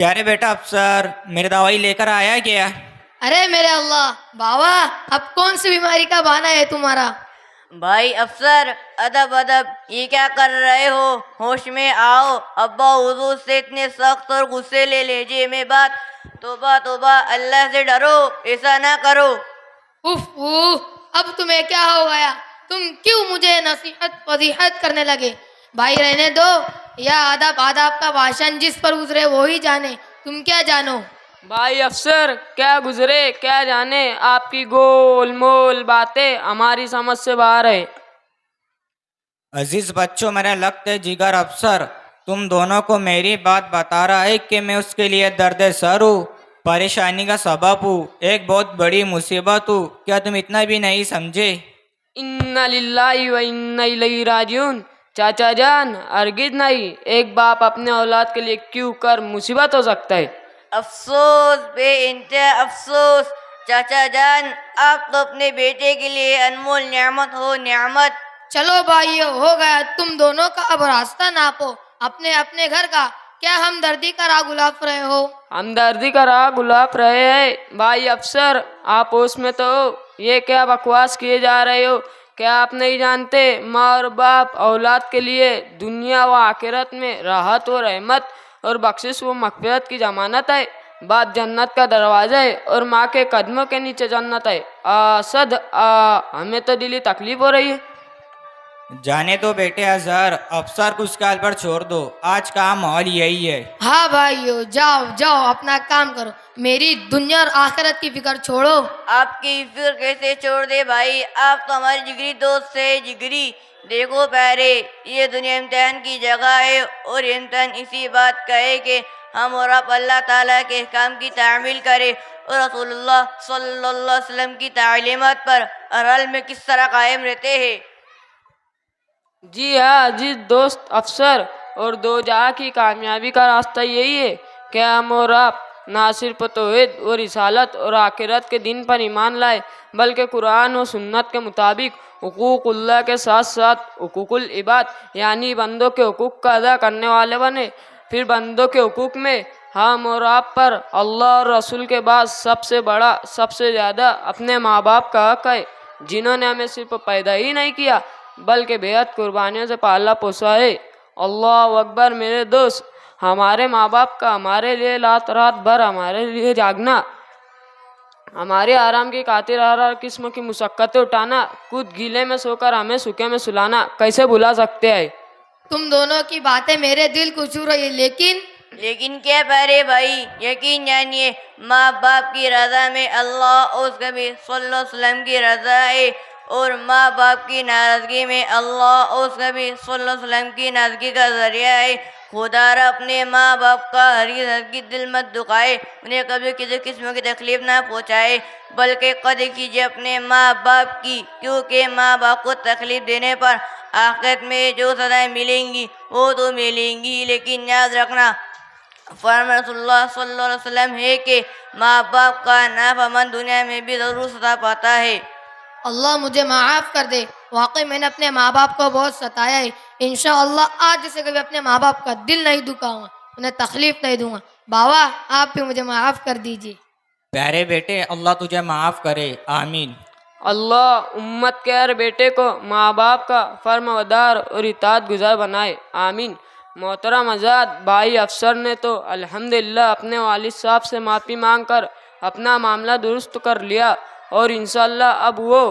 کیا رے بیٹا افسر میری دوائی لے کر آیا کیا؟ ارے میرے اللہ باوا، اب کون سی بیماری کا بہانہ ہے تمہارا؟ بھائی افسر، ادب ادب، یہ کیا کر رہے ہو؟ ہوش میں آؤ، ابا حضور سے اتنے سخت اور غصے لے لہجے میں بات. توبہ توبہ، اللہ سے ڈرو، ایسا نہ کرو. اف اب تمہیں کیا ہو گیا؟ تم کیوں مجھے نصیحت فضیحت کرنے لگے؟ بھائی رہنے دو، یا آداب آداب کا بھاشن جس پر گزرے وہی جانے، تم کیا جانو؟ بھائی افسر، کیا گزرے کیا جانے، آپ کی گول مول باتیں ہماری سمجھ سے باہر ہے. عزیز بچوں، میرا لگتا ہے جگر افسر تم دونوں کو میری بات بتا رہا ہے کہ میں اس کے لیے درد سر ہوں، پریشانی کا سبب ہوں، ایک بہت بڑی مصیبت ہوں. کیا تم اتنا بھی نہیں سمجھے؟ انا للہ و انا الیہ راجعون. چاچا جان، ہرگز نہیں، ایک باپ اپنے اولاد کے لیے کیوں کر مصیبت ہو سکتا ہے. افسوس، بے انتہا افسوس. چاچا جان، آپ تو اپنے بیٹے کے لیے انمول نعمت ہو، نعمت. چلو بھائیو، ہو گیا، تم دونوں کا اب راستہ ناپو اپنے اپنے گھر کا. کیا ہمدردی کا راہ گلاف رہے ہو؟ ہمدردی کا راہ گلاف رہے ہیں. بھائی افسر، آپ اس میں تو ہو، یہ کیا بکواس کیے جا رہے ہو؟ کیا آپ نہیں جانتے ماں اور باپ اولاد کے لیے دنیا و آخرت میں راحت و رحمت اور بخشش و مغفرت کی ضمانت ہے؟ باپ جنت کا دروازہ ہے اور ماں کے قدموں کے نیچے جنت ہے. ہمیں تو دلی تکلیف ہو رہی ہے. جانے دو بیٹے اظہر، افسر کو اس کال پر چھوڑ دو، آج کا ماحول یہی ہے. ہاں بھائیو، جاؤ جاؤ اپنا کام کرو، میری دنیا اور آخرت کی فکر چھوڑو. آپ کی فکر کیسے چھوڑ دے بھائی؟ آپ تو ہمارے جگری دوست سے جگری. دیکھو پیارے، یہ دنیا امتحان کی جگہ ہے، اور یہ امتحان اسی بات کا ہے کہ ہم اور آپ اللہ تعالیٰ کے احکام کی تعمیل کریں اور رسول اللہ صلی اللہ علیہ وسلم کی تعلیمات پر ہر حال میں کس طرح قائم رہتے ہیں. جی ہاں جی دوست افسر، اور دو جہاں کی کامیابی کا راستہ یہی ہے کہ ہم اور آپ نہ صرف توحید اور رسالت اور آخرت کے دن پر ایمان لائے، بلکہ قرآن و سنت کے مطابق حقوق اللہ کے ساتھ ساتھ حقوق العباد یعنی بندوں کے حقوق کا ادا کرنے والے بنے. پھر بندوں کے حقوق میں ہم اور آپ پر اللہ اور رسول کے بعد سب سے بڑا، سب سے زیادہ اپنے ماں باپ کا حق ہے، جنہوں نے ہمیں صرف پیدا ہی نہیں کیا بلکہ بےحد قربانیوں سے پالا پوسا ہے. اللہ اکبر میرے دوست، ہمارے ماں باپ کا ہمارے لیے رات بھر ہمارے لیے جاگنا، ہمارے آرام کی خاطر ہر ہر قسم کی مشقتیں اٹھانا، خود گیلے میں سو کر ہمیں سوکھے میں سلانا، کیسے بھلا سکتے ہیں؟ تم دونوں کی باتیں میرے دل کو چھو رہی ہے، لیکن کیا پیارے بھائی، یقین جانیے ماں باپ کی رضا میں اللہ اور اس کے نبی صلی اللہ علیہ وسلم کی رضا ہے، اور ماں باپ کی ناراضگی میں اللہ اور اس کے نبی صلی اللہ علیہ وسلم کی ناراضگی کا ذریعہ ہے. خدا را اپنے ماں باپ کا ہرگز دل مت دکھائے، انہیں کبھی کسی قسم کی تکلیف نہ پہنچائے، بلکہ قدر کیجیے اپنے ماں باپ کی، کیونکہ ماں باپ کو تکلیف دینے پر آخرت میں جو سزائیں ملیں گی وہ تو ملیں گی، لیکن یاد رکھنا فرمان رسول اللہ صلی اللہ علیہ وسلم ہے کہ ماں باپ کا نافرمان دنیا میں بھی ضرور سزا پاتا ہے. اللہ مجھے معاف کر دے، واقعی میں نے اپنے ماں باپ کو بہت ستایا ہے. انشاءاللہ آج سے کبھی اپنے ماں باپ کا دل نہیں دکھاؤں گا، انہیں تکلیف نہیں دوں گا. باوا، آپ بھی مجھے معاف کر دیجیے. پیارے بیٹے، اللہ تجھے معاف کرے، آمین. اللہ امت کے ہر بیٹے کو ماں باپ کا فرمانبردار اور اطاعت گزار بنائے، آمین. محترم آزاد بھائی افسر نے تو الحمدللہ اپنے والد صاحب سے معافی مانگ کر اپنا معاملہ درست کر لیا، اور انشاءاللہ اب وہ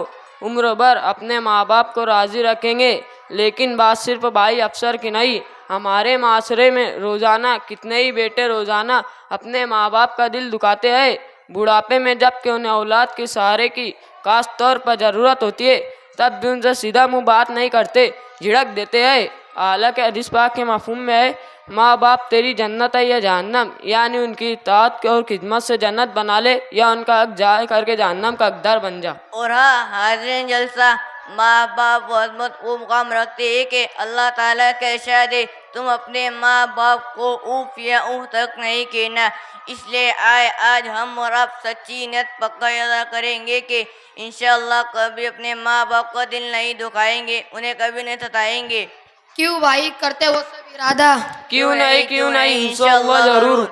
عمر بھر اپنے ماں باپ کو راضی رکھیں گے. لیکن بات صرف بھائی افسر کی نہیں، ہمارے معاشرے میں روزانہ کتنے ہی بیٹے روزانہ اپنے ماں باپ کا دل دکھاتے ہیں. بڑھاپے میں جب کہ انہیں اولاد کے سہارے کی خاص طور پر ضرورت ہوتی ہے، تب بھی ان سے سیدھا منہ بات نہیں کرتے، جھڑک دیتے ہیں. حالانکہ حدیث پاک کے مفہوم میں ہے، ماں باپ تیری جنت ہے یا جہنم، یعنی ان کی اطاعت اور خدمت سے جنت بنا لے یا ان کا حق ضائع کر کے جہنم کا حقدار بن جا. اور ہاں حاضرین جلسہ، ماں باپ و عظمت وہ مقام رکھتے ہیں کہ اللہ تعالیٰ کا ارشاد ہے تم اپنے ماں باپ کو اوف یا اوہ تک نہیں کہنا. اس لیے آج ہم اور آپ سچی نیت پکا ادا کریں گے کہ انشاءاللہ کبھی اپنے ماں باپ کا دل نہیں دکھائیں گے، انہیں کبھی نہیں ستائیں گے. کیوں بھائی، کرتے وہ سب ارادہ؟ کیوں نہیں انشاءاللہ ضرور.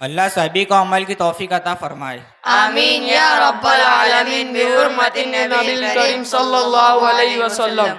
اللہ سبھی کو عمل کی توفیق عطا فرمائے. آمین یا رب العالمین بحرمت النبی الکریم صلی اللہ علیہ وسلم.